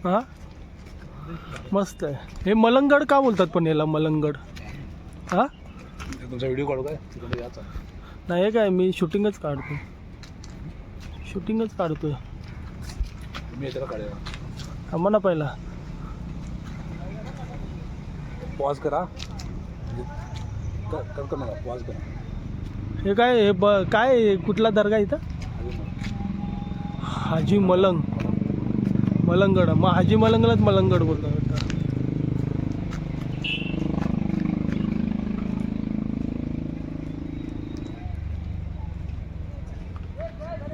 हां मस्त आहे. हे मलंगड का बोलतात पण याला मलंगड? हां तुमचा व्हिडिओ काढू काय तिकडे याचा? नाही काय मी शूटिंगच काढतो तुम्ही याच्याला काढा. थांबा ना पहिला. पॉज करा. कर मला पॉज करा. हे काय हे काय कुठला दर्गा इथं? हाजी मलंगड. मग हाजी मलंगलाच मलंगड बोलतात.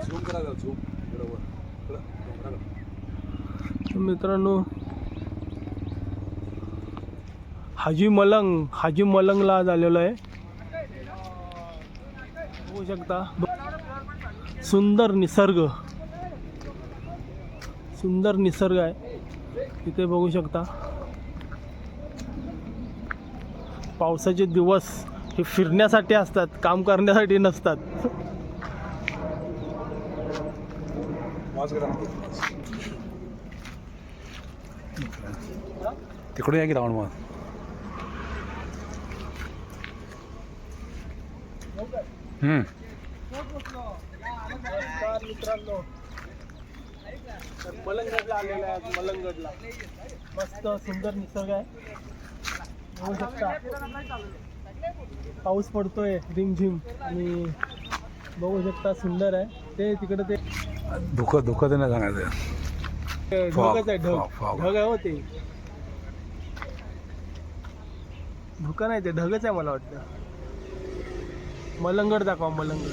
झूम करा झूम बरोबर. मित्रांनो हाजी मलंगला आज आलेलो आहे. बघू शकता सुंदर निसर्ग आहे इथे. बघू शकता पावसाचे दिवस हे फिरण्यासाठी असतात, काम करण्यासाठी नसतात. तिकडून या की राऊंड मग. मित्रांनो मलंगडला आलेला आहे. मलंगडला मस्त सुंदर निसर्ग आहे. बघू शकता पाऊस पडतोय रिमझिम आणि बघू शकता सुंदर आहे. ते तिकडे ते धुकं ते नाही सांगायचं. ढगच आहे. ढग आहे हो ते. धुकं नाही ते ढगच आहे मला वाटतं. मलंगड दाखवा मलंगड.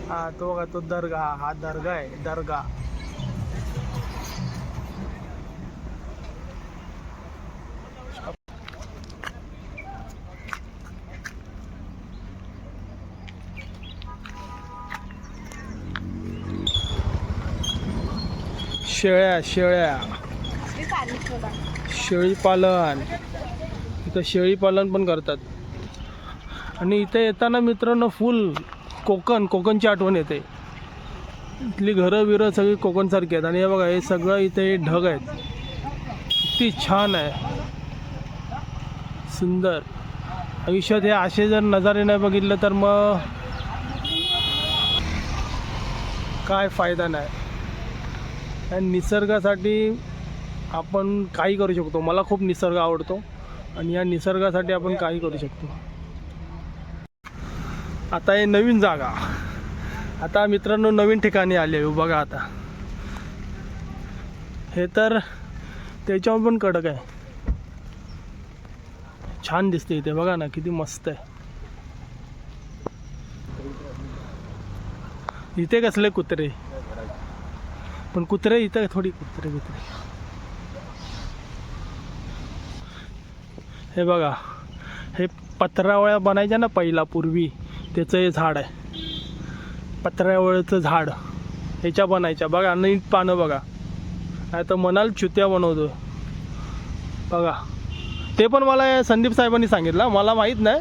हा तो बघा तो दर्गा. हा दर्गा आहे दर्गा. शेळीपालन. इथं शेळीपालन पण करतात. आणि इथे येताना मित्रांनो फुल कोकणची आठवण येते. इथली घरं सगळी कोकणसारखी आहेत. आणि हे बघा हे सगळं इथे ढग आहेत. किती छान आहे सुंदर. आयुष्यात हे असे जर नजारे नाही बघितलं तर मग काय फायदा नाही. या निसर्गासाठी आपण काही करू शकतो. मला खूप निसर्ग आवडतो आणि या निसर्गासाठी आपण काही करू शकतो. आता हे नवीन जागा. आता मित्रांनो नवीन ठिकाणी आले आहे. बघा आता हे तर त्याच्यावर पण कडक आहे. छान दिसते इथे. बघा ना किती मस्त आहे. इथे कसले कुत्रे पण कुत्रे इथं थोडी कुत्रे. हे बघा हे पत्रावळ्या बनायच्या ना पहिला पूर्वी त्याचं हे झाड आहे. पत्रावळ्याचं झाड ह्याच्या बनायच्या. बघा नीट पानं बघा. नाही तर म्हणाल चुत्या बनवतो. बघा ते पण मला संदीप साहेबांनी सांगितलं. मला माहीत नाही.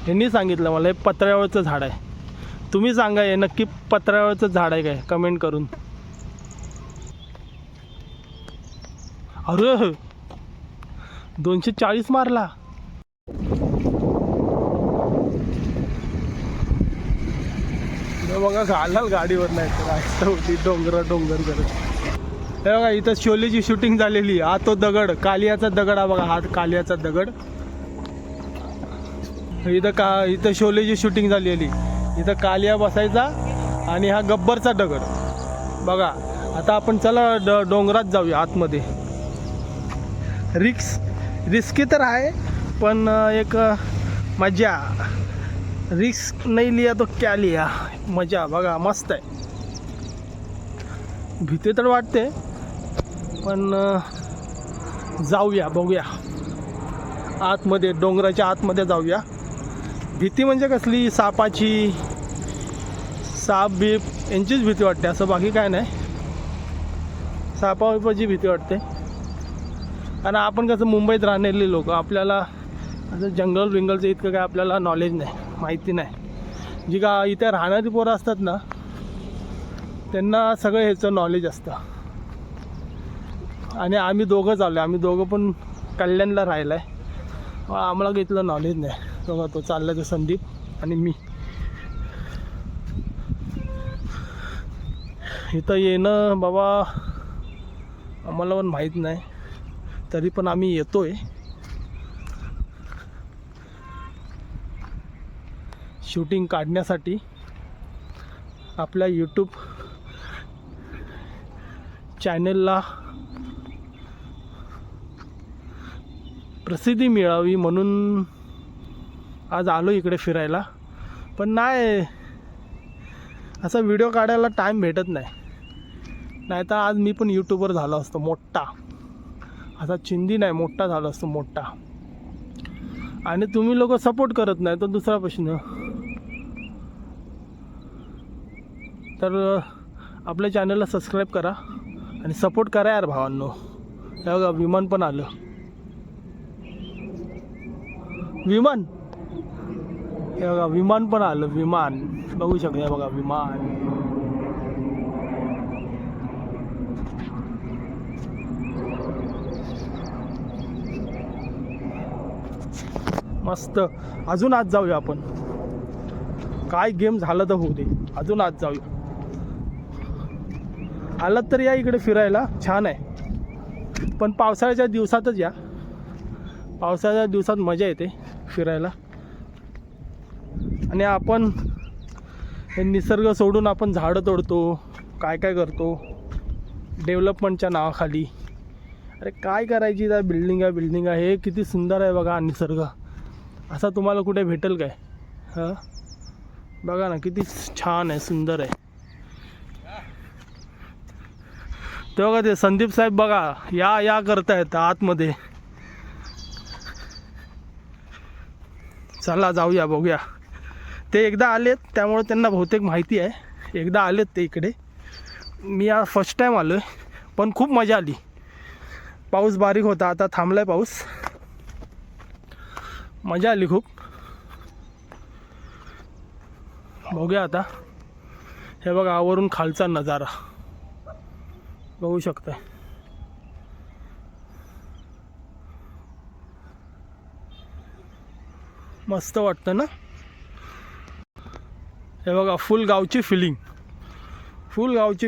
ह्यांनी सांगितलं मला हे पत्रावळ्याचं झाड आहे. तुम्ही सांगा हे नक्की पत्रावळ्याचं झाड आहे काय कमेंट करून. अरे 240 मारला. बघा घालाल गाडीवर नाही तर होती डोंगर करत. हे बघा इथं शोलेची शूटिंग झालेली. हा तो दगड कालियाचा दगड. हा बघा हा कालियाचा दगड. इथं शोलेची शूटिंग झालेली. इथं कालिया बसायचा आणि हा गब्बरचा दगड. बघा आता आपण चला डोंगरात जाऊया आतमध्ये. रिस्की तर आहे पण एक मजा. रिस्क नाही लिया तो क्या लिया. मजा. बघा मस्त आहे. भीती तर वाटते पण जाऊया बघूया आतमध्ये. डोंगराच्या आतमध्ये जाऊया. भीती म्हणजे कसली सापाची साप बीप यांचीच भीती वाटते. असं बाकी काय नाही. सापाची भीती वाटते. कारण आपण कसं मुंबईत राहणारे लोक आपल्याला असं जंगलचं इतकं काय आपल्याला नॉलेज नाही माहिती नाही. जी का इथे राहणारी पोरं असतात ना त्यांना सगळं ह्याचं नॉलेज असतं. आणि आम्ही दोघं चाललो, आम्ही दोघं पण कल्याणला राहिला आहे. आम्हाला इथलं नॉलेज नाही. बघा तो चालला तो संदीप आणि मी. इथं येणं बाबा आम्हाला पण माहीत नाही, तरी पण आम्ही येतोय. शूटिंग काढण्यासाठी आपल्या यूट्यूब चॅनलला प्रसिद्धी मिळावी म्हणून आज आलो इकडे फिरायला. पण नाही, असा व्हिडिओ काढायला टाईम भेटत नाही. नाही तर आज मी पण यूट्यूबर झालो असतो मोठा. असा चिंदी नाही, मोठा झालो असतो मोठा. आणि तुम्ही लोक सपोर्ट करत नाही तो दुसरा प्रश्न. तर आपल्या चॅनलला सबस्क्राईब करा आणि सपोर्ट करा यार भावांनो. हे बघा विमान पण आलं. विमान, हे बघा विमान पण आलं. विमान बघू शकता, हे बघा विमान. मस्त. अजून आज जाऊया आपण. काय गेम झालं तर होऊ दे, अजून आज जाऊया. आलात तर या इकडे फिरायला, छान आहे. पण पावसाळ्याच्या दिवसातच या. पावसाळ्याच्या दिवसात मजा येते फिरायला. आणि आपण हे निसर्ग सोडून आपण झाडं तोडतो, काय काय करतो डेव्हलपमेंटच्या नावाखाली. अरे काय करायची, त्या बिल्डिंग आहे. हे किती सुंदर आहे बघा निसर्ग. असा तुम्हाला कुठे भेटेल काय? हां बघा ना किती छान आहे, सुंदर आहे. ते बघा ते संदीप साहेब बघा या करतायत आतमध्ये. चला जाऊया, बघूया. ते एकदा आलेत त्यामुळे त्यांना बहुतेक माहिती आहे. एकदा आलेत ते इकडे. मी आज फर्स्ट टाईम आलो आहे, पण खूप मजा आली. पाऊस बारीक होता, आता थांबला आहे पाऊस. मजा आली खूप. बघूया आता. हे बघा वरून खालचा नजारा बघू शकताय. मस्त वाटतं ना. हे बघा फुल गावची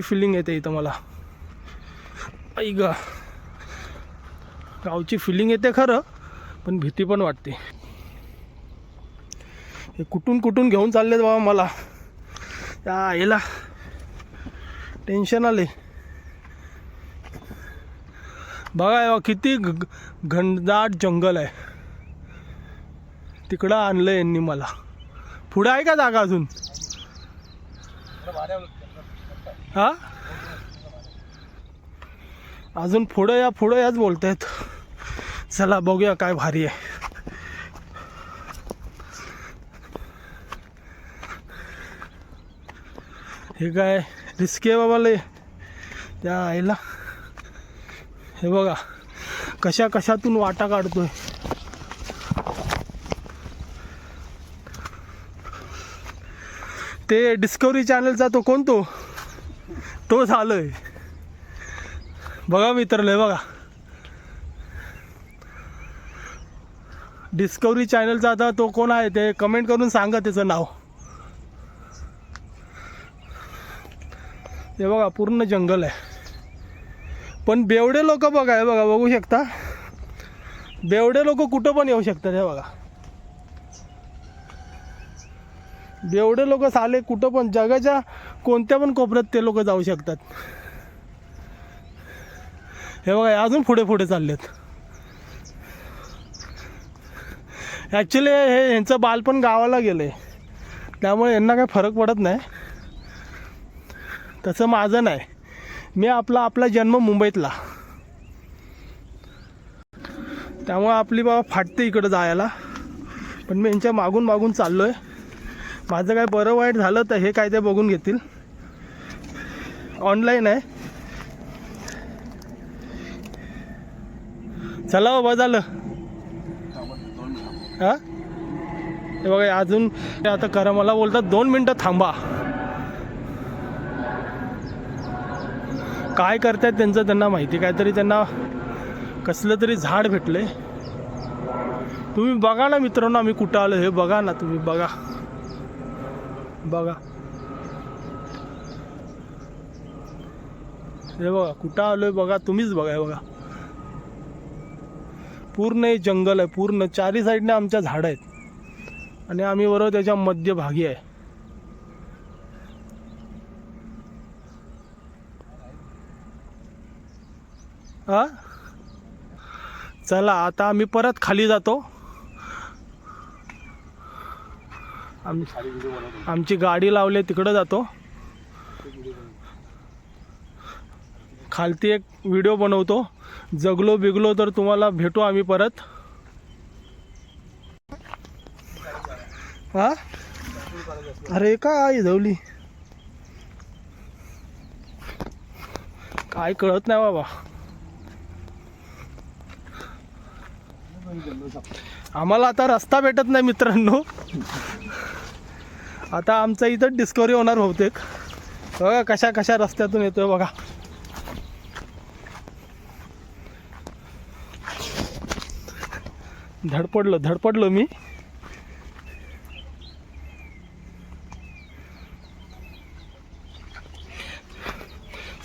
फिलिंग येते इथं मला. ऐक गावची फिलिंग येते खरं, पण भीती पण वाटते. हे कुठून घेऊन चाललेत बाबा मला. याला टेन्शन आले. बघा किती घनदाट जंगल आहे. तिकडं आणलं यांनी मला. पुढं आहे का जागा अजून? हा अजून पुढं याच बोलतायत. चला बघूया काय भारी आहे. हे काय रिस्की आहे बाबा लय. त्या आईला हे बघा कशातून वाटा काढतोय. ते डिस्कवरी चॅनलचा तो कोण तो झालोय बघा मित्रांनो. हे बघा डिस्कवरी चॅनलचा आता तो कोण आहे ते कमेंट करून सांगा त्याचं नाव. हे बघा पूर्ण जंगल आहे. पण बेवडे लोक बघा, हे बघा बघू शकता. बेवडे लोक कुठं पण येऊ शकतात. हे बघा बेवडे लोक साले कुठं पण, जगाच्या कोणत्या पण कोपऱ्यात ते लोक जाऊ शकतात. हे बघा अजून पुढे चाललेत. ॲक्च्युली हे यांचं बालपण गावाला गेलं आहे, त्यामुळे यांना काही फरक पडत नाही. तसं माझं नाही. मी आपला जन्म मुंबईतला, त्यामुळे आपली बाबा फाटते इकडं जायला. पण मी यांच्या मागून चाललो आहे. माझं काय बरं वाईट झालं तर हे काय ते बघून घेतील. ऑनलाईन आहे. चला बाबा झालं. हां हे बघा अजून आता करा मला बोलतात 2 मिनटं थांबा. काय करतायत त्यांचं त्यांना माहिती. काहीतरी त्यांना कसलं तरी झाड भेटलंय. तुम्ही बघा ना मित्रांनो, आम्ही कुठं आलो हे बघा ना, तुम्ही बघा बघा हे बघा कुठं आलोय बघा, तुम्हीच बघा. हे बघा पूर्ण हे जंगल आहे, पूर्ण चारी साईडने आमच्या झाडं आहेत आणि आम्ही बरोबर त्याच्या मध्यभागी आहे. हा चला आता आम्ही परत खाली जातो. आमची गाडी लावली तिकडं जातो. खालती एक व्हिडिओ बनवतो. जगलो बिगलो तर तुम्हाला भेटू आम्ही परत. हा अरे काय झवली काय कळत नाही बाबा. आम्हाला आता रस्ता भेटत नाही मित्रांनो. आता आमचा इथं डिस्कवरी होणार बहुतेक. बघा कशा कशा रस्त्यातून येतोय बघा. धडपडलो मी.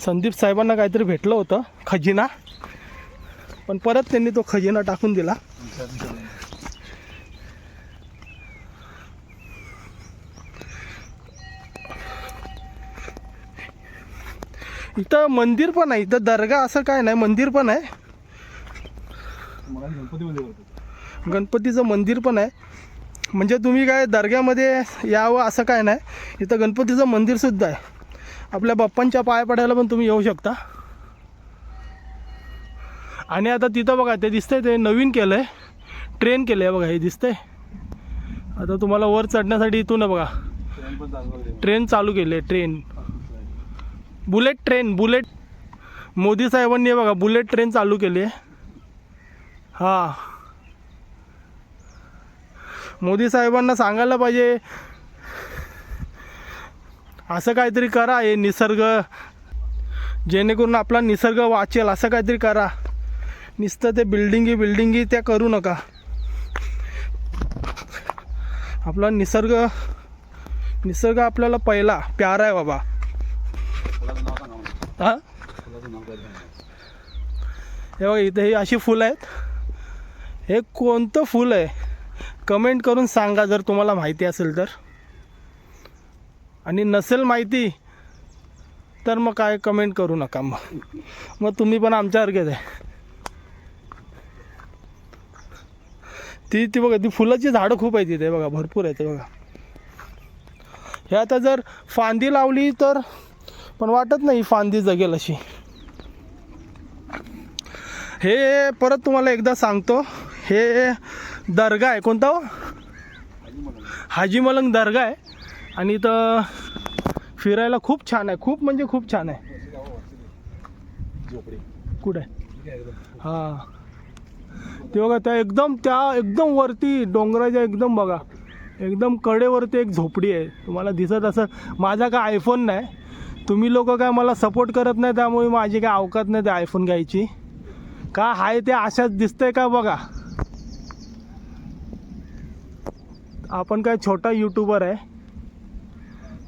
संदीप साहेबांना काहीतरी भेटलं होतं खजिना, पण परत त्यांनी तो खजिना टाकून दिला. इथं मंदिर पण आहे, इथं दर्गा असं काय नाही, मंदिर पण आहे. गणपतीचं मंदिर पण आहे. म्हणजे तुम्ही काय दर्ग्यामध्ये यावं असं काय नाही, इथं गणपतीचं मंदिर सुद्धा आहे. आपल्या बाप्पांच्या पाया पडायला पण तुम्ही येऊ शकता. आणि आता तिथं बघा ते दिसतंय, ते नवीन केलं आहे, ट्रेन केलं आहे बघा, हे दिसतंय. आता तुम्हाला वर चढण्यासाठी इथून बघा ट्रेन चालू केली आहे. Train bullet train, bullet Modi साहेबांनी बघा बुलेट ट्रेन चालू केली आहे. हां मोदी साहेबांना सांगायला पाहिजे असं काहीतरी करा, हे निसर्ग जेणेकरून आपला निसर्ग वाचेल असं काहीतरी करा. नुसतं ते बिल्डिंगी त्या करू नका. आपला निसर्ग आपल्याला पहिला प्यारा आहे बाबा. हां हे बघा इथे ही अशी फुलं आहेत. हे कोणतं फुल आहे कमेंट करून सांगा जर तुम्हाला माहिती असेल तर. आणि नसेल माहिती तर मग काय कमेंट करू नका. मग तुम्ही पण आमच्यासारखेच आहे. ती बघा ती फुलाची झाडं खूप आहेत तिथे बघा, भरपूर आहेत बघा. हे आता जर फांदी लावली तर पण वाटत नाही फांदी जगेल अशी. हे परत तुम्हाला एकदा सांगतो, हे दर्गा आहे कोणता हो, हाजी मलंग दर्गा आहे. आणि इथं फिरायला खूप छान आहे, खूप म्हणजे खूप छान आहे. कुठे हां ते बघा त्या एकदम वरती डोंगराच्या एकदम बघा एकदम कडेवरती एक झोपडी आहे. तुम्हाला दिसत असं. माझा काय आयफोन नाही, तुम्ही लोक काय मला सपोर्ट करत नाही, त्यामुळे माझी काय अवकात नाही ते आयफोन घ्यायची. का आहे ते अशाच दिसतंय का बघा. आपण काय छोटा यूट्यूबर आहे,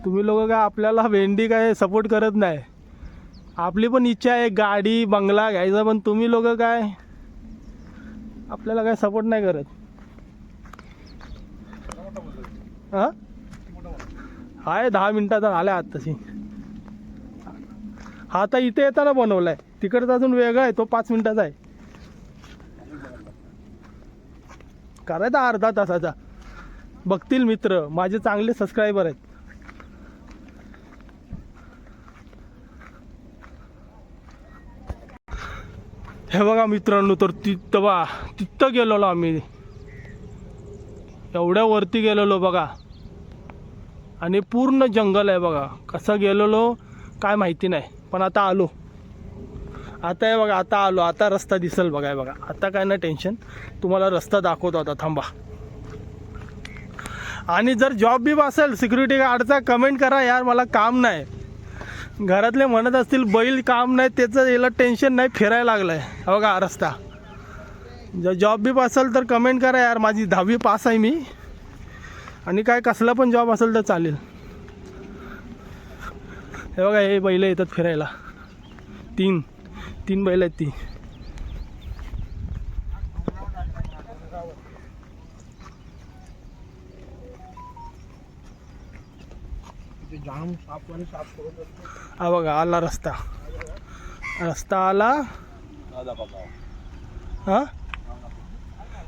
तुम्ही लोक काय आपल्याला भेंडी काय सपोर्ट करत नाही. आपली पण इच्छा आहे गाडी बंगला घ्यायचा, पण तुम्ही लोक काय आपल्याला काय सपोर्ट नाही करत. हां आहे 10 मिनिटाचा आल्या आत तशी. हा आता इथे येताना बनवला आहे, तिकडचा अजून वेगळा आहे, तो 5 मिनिटाचा आहे. करायचा अर्धा तासाचा. बघतील मित्र, माझे चांगले सबस्क्रायबर आहेत. हे बघा मित्रांनो, तर तिथं गेलेलो आम्ही, एवढ्या वरती गेलेलो बघा. आणि पूर्ण जंगल आहे बघा. कसं गेलेलो काय माहिती नाही, पण आता आलो. आता हे बघा आता आलो, आता रस्ता दिसेल बघा. हे बघा आता काय नाही टेन्शन, तुम्हाला रस्ता दाखवतो आता. थांबा. आणि जर जॉब बी असेल सिक्युरिटी गार्डचा कमेंट करा यार, मला काम नाही. घरातले म्हणत असतील बैल काम नाही त्याचं याला टेन्शन नाही, फिरायला लागलाय. हा बघा हा रस्ता. जर जॉब बी असेल तर कमेंट करा यार. माझी 10वी पास आहे मी, आणि काय कसला पण जॉब असेल तर चालेल. हे बघा हे बैल येतात फिरायला. तीन बैल आहेत ती. हा बघा आला रस्ता आला. हा,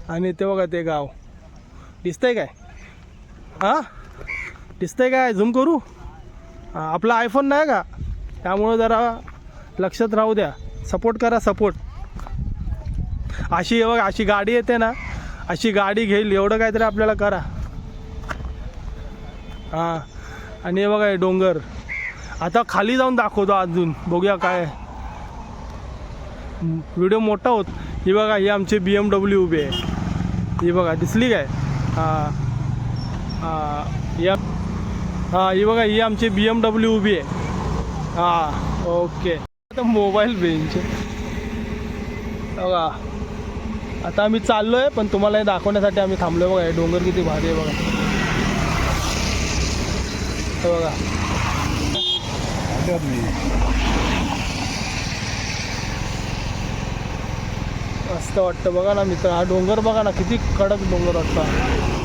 आणि ते बघा ते गाव दिसतंय काय? हा दिसतंय काय? झूम करू? आपला आयफोन नाही का, त्यामुळं जरा लक्षात राहू द्या. सपोर्ट करा, सपोर्ट. अशी बघा अशी गाडी येते ना, अशी गाडी घेईल एवढं काहीतरी आपल्याला करा. हां, आणि हे बघा हे डोंगर. आता खाली जाऊन दाखवतो अजून, बघूया काय. व्हिडिओ मोठा होत. ही बघा ही आमची BMW उभी आहे. ही बघा दिसली काय? हां हां या हां, ही बघा ही आमची BMW उभी आहे. हां ओके. आता मोबाईल बेंच बघा. आता आम्ही चाललो आहे, पण तुम्हाला हे दाखवण्यासाठी आम्ही थांबलो आहे. बघा हे डोंगर किती भारी आहे बघा. हे बघा मस्त वाटतं बघा ना मित्र. हा डोंगर बघा ना, किती कडक डोंगर वाटतं.